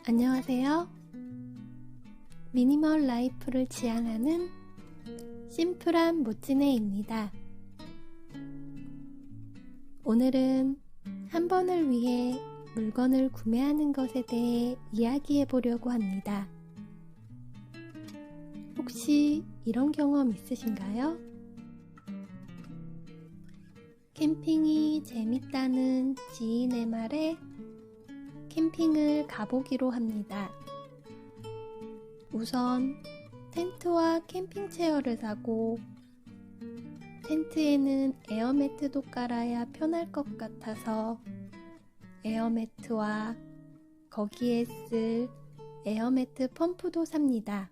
안녕하세요. 미니멀 라이프를 지향하는 심플한 모찌네입니다. 오늘은 한 번을 위해 물건을 구매하는 것에 대해 이야기해 보려고 합니다. 혹시 이런 경험 있으신가요? 캠핑이 재밌다는 지인의 말에 캠핑을 가보기로 합니다. 우선 텐트와 캠핑 체어를 사고 텐트에는 에어매트도 깔아야 편할 것 같아서 에어매트와 거기에 쓸 에어매트 펌프도 삽니다.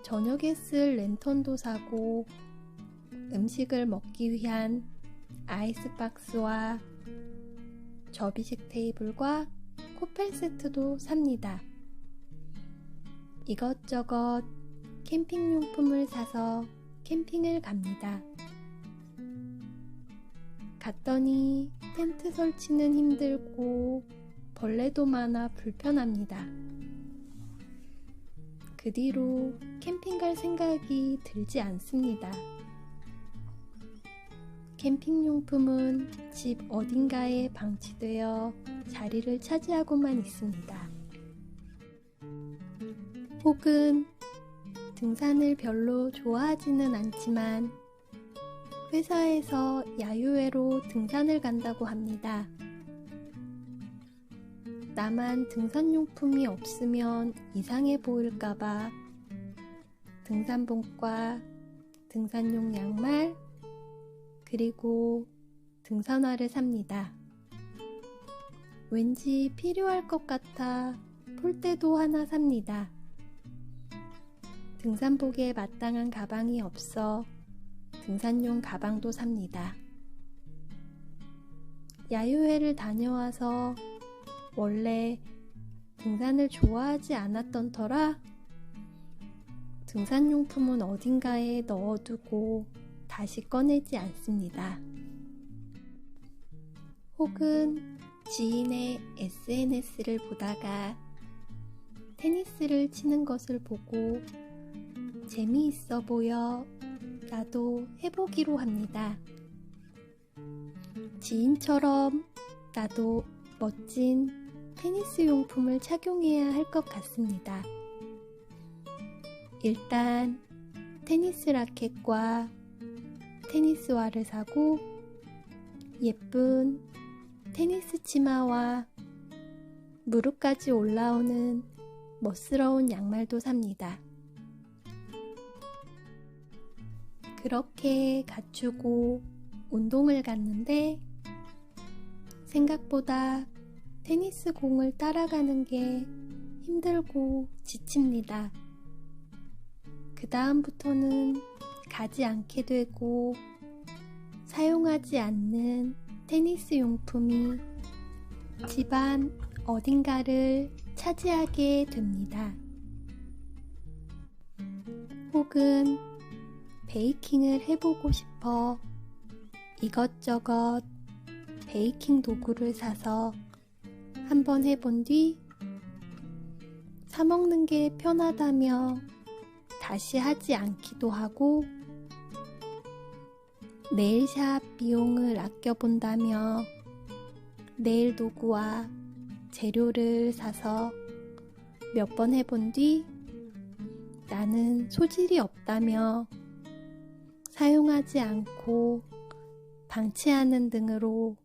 저녁에 쓸 랜턴도 사고 음식을 먹기 위한 아이스박스와 접이식 테이블과 코펠 세트도 삽니다. 이것저것 캠핑용품을 사서 캠핑을 갑니다. 갔더니 텐트 설치는 힘들고 벌레도 많아 불편합니다. 그 뒤로 캠핑 갈 생각이 들지 않습니다. 캠핑용품은 집 어딘가에 방치되어 자리를 차지하고만 있습니다. 혹은 등산을 별로 좋아하지는 않지만 회사에서 야유회로 등산을 간다고 합니다. 나만 등산용품이 없으면 이상해 보일까봐 등산복과 등산용 양말 그리고 등산화를 삽니다. 왠지 필요할 것 같아 폴대도 하나 삽니다. 등산복에 마땅한 가방이 없어 등산용 가방도 삽니다. 야유회를 다녀와서 원래 등산을 좋아하지 않았던 터라 등산용품은 어딘가에 넣어두고 다시 꺼내지 않습니다. 혹은 지인의 SNS를 보다가 테니스를 치는 것을 보고 재미있어 보여 나도 해보기로 합니다. 지인처럼 나도 멋진 테니스 용품을 착용해야 할 것 같습니다. 일단 테니스 라켓과 테니스화를 사고 예쁜 테니스 치마와 무릎까지 올라오는 멋스러운 양말도 삽니다. 그렇게 갖추고 운동을 갔는데 생각보다 테니스 공을 따라가는 게 힘들고 지칩니다. 그 다음부터는 가지 않게 되고 사용하지 않는 테니스 용품이 집안 어딘가를 차지하게 됩니다. 혹은 베이킹을 해보고 싶어 이것저것 베이킹 도구를 사서 한번 해본 뒤 사먹는 게 편하다며 다시 하지 않기도 하고 네일샵 비용을 아껴본다며 네일 도구와 재료를 사서 몇 번 해본 뒤 나는 소질이 없다며 사용하지 않고 방치하는 등으로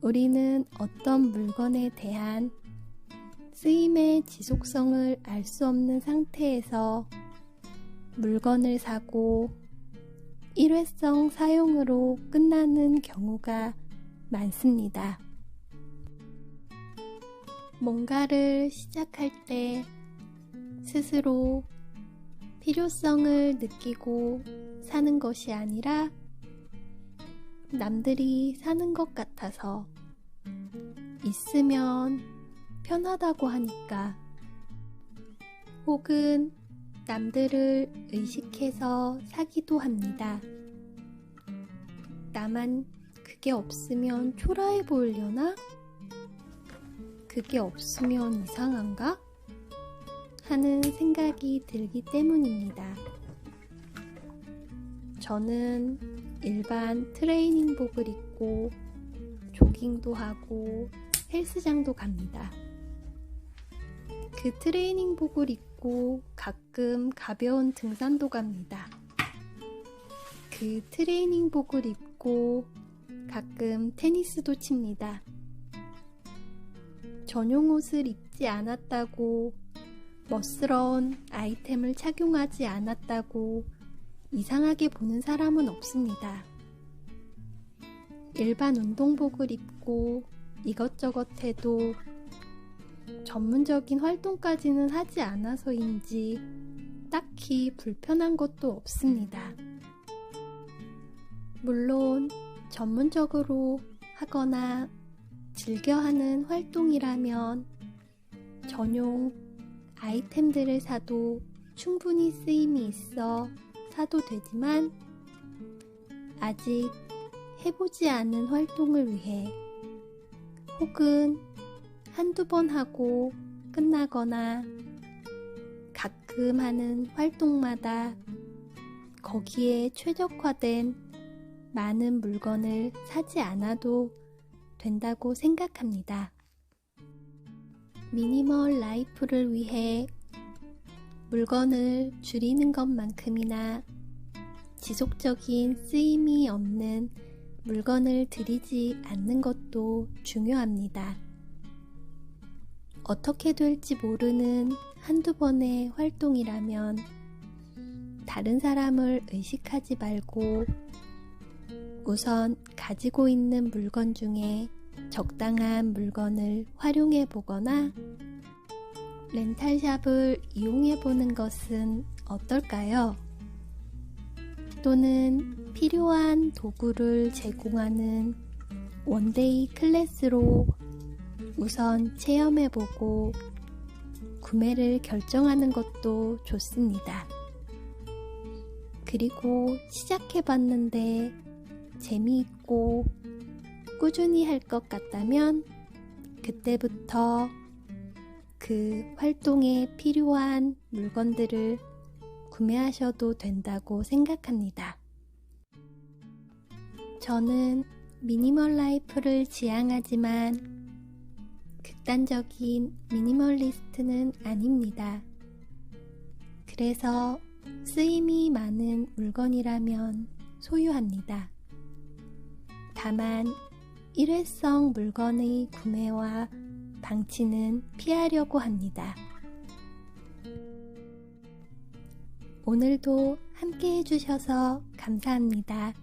우리는 어떤 물건에 대한 쓰임의 지속성을 알 수 없는 상태에서 물건을 사고 일회성 사용으로 끝나는 경우가 많습니다. 뭔가를 시작할 때 스스로 필요성을 느끼고 사는 것이 아니라 남들이 사는 것 같아서 있으면 편하다고 하니까 혹은 남들을 의식해서 사기도 합니다. 나만 그게 없으면 초라해 보이려나? 그게 없으면 이상한가? 하는 생각이 들기 때문입니다. 저는 일반 트레이닝복을 입고 조깅도 하고 헬스장도 갑니다. 그 트레이닝복을 입고 가끔 가벼운 등산도 갑니다. 그 트레이닝복을 입고 가끔 테니스도 칩니다. 전용 옷을 입지 않았다고, 멋스러운 아이템을 착용하지 않았다고 이상하게 보는 사람은 없습니다. 일반 운동복을 입고 이것저것 해도 전문적인 활동까지는 하지 않아서인지 딱히 불편한 것도 없습니다. 물론 전문적으로 하거나 즐겨하는 활동이라면 전용 아이템들을 사도 충분히 쓰임이 있어 사도 되지만 아직 해보지 않은 활동을 위해 혹은 한두 번 하고 끝나거나 가끔 하는 활동마다 거기에 최적화된 많은 물건을 사지 않아도 된다고 생각합니다. 미니멀 라이프를 위해 물건을 줄이는 것만큼이나 지속적인 쓰임이 없는 물건을 들이지 않는 것도 중요합니다. 어떻게 될지 모르는 한두 번의 활동이라면 다른 사람을 의식하지 말고 우선 가지고 있는 물건 중에 적당한 물건을 활용해 보거나 렌탈샵을 이용해 보는 것은 어떨까요? 또는 필요한 도구를 제공하는 원데이 클래스로 우선 체험해 보고 구매를 결정하는 것도 좋습니다. 그리고 시작해 봤는데 재미있고 꾸준히 할 것 같다면 그때부터 그 활동에 필요한 물건들을 구매하셔도 된다고 생각합니다. 저는 미니멀 라이프를 지향하지만 극단적인 미니멀리스트는 아닙니다. 그래서 쓰임이 많은 물건이라면 소유합니다. 다만 일회성 물건의 구매와 방치는 피하려고 합니다. 오늘도 함께 해주셔서 감사합니다.